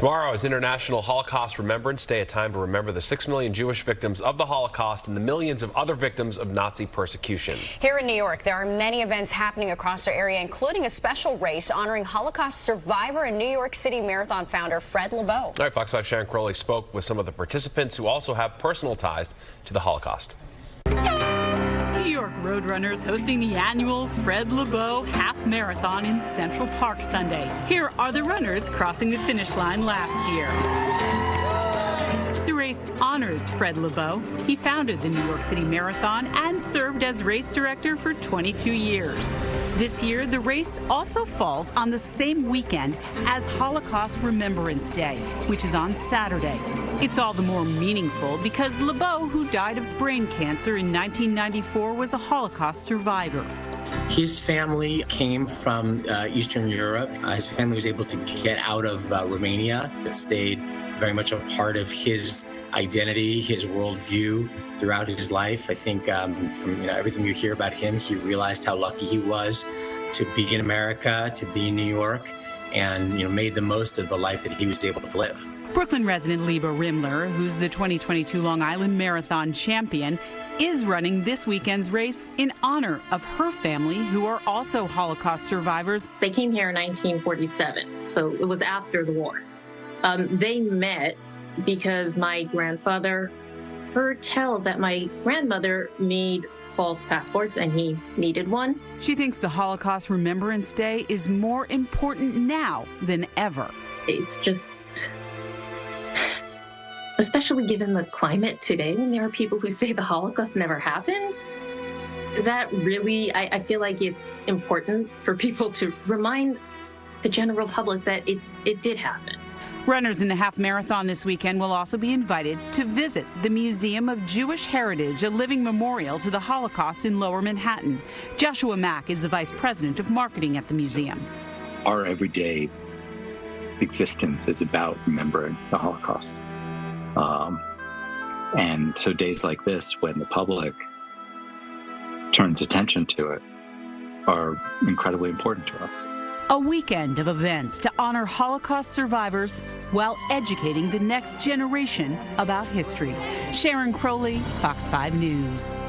Tomorrow is International Holocaust Remembrance Day, a time to remember the 6 million Jewish victims of the Holocaust and the millions of other victims of Nazi persecution. Here in New York, there are many events happening across our area, including a special race honoring Holocaust survivor and New York City Marathon founder Fred Lebow. All right, Fox 5 Sharon Crowley spoke with some of the participants who also have personal ties to the Holocaust. New York Roadrunners hosting the annual Fred Lebow Half Marathon in Central Park Sunday. Here are the runners crossing the finish line last year. The race honors Fred Lebow. He founded the New York City Marathon and served as race director for 22 years. This year, the race also falls on the same weekend as Holocaust Remembrance Day, which is on Saturday. It's all the more meaningful because Lebow, who died of brain cancer in 1994, was a Holocaust survivor. His family came from Eastern Europe. His family was able to get out of Romania. It stayed very much a part of his identity, his worldview throughout his life. I think from everything you hear about him, he realized how lucky he was to be in America, to be in New York, and made the most of the life that he was able to live. Brooklyn resident Liba Rimler, who's the 2022 Long Island Marathon champion, is running this weekend's race in honor of her family, who are also Holocaust survivors. They came here in 1947, so it was after the war. They met because my grandfather heard tell that my grandmother made false passports and he needed one. She thinks the Holocaust Remembrance Day is more important now than ever. It's just, especially given the climate today, when there are people who say the Holocaust never happened, that really, I feel like it's important for people to remind the general public that it did happen. Runners in the half marathon this weekend will also be invited to visit the Museum of Jewish Heritage, a living memorial to the Holocaust in Lower Manhattan. Joshua Mack is the vice president of marketing at the museum. Our everyday existence is about remembering the Holocaust. And so days like this, when the public turns attention to it, are incredibly important to us. A weekend of events to honor Holocaust survivors while educating the next generation about history. Sharon Crowley, Fox 5 News.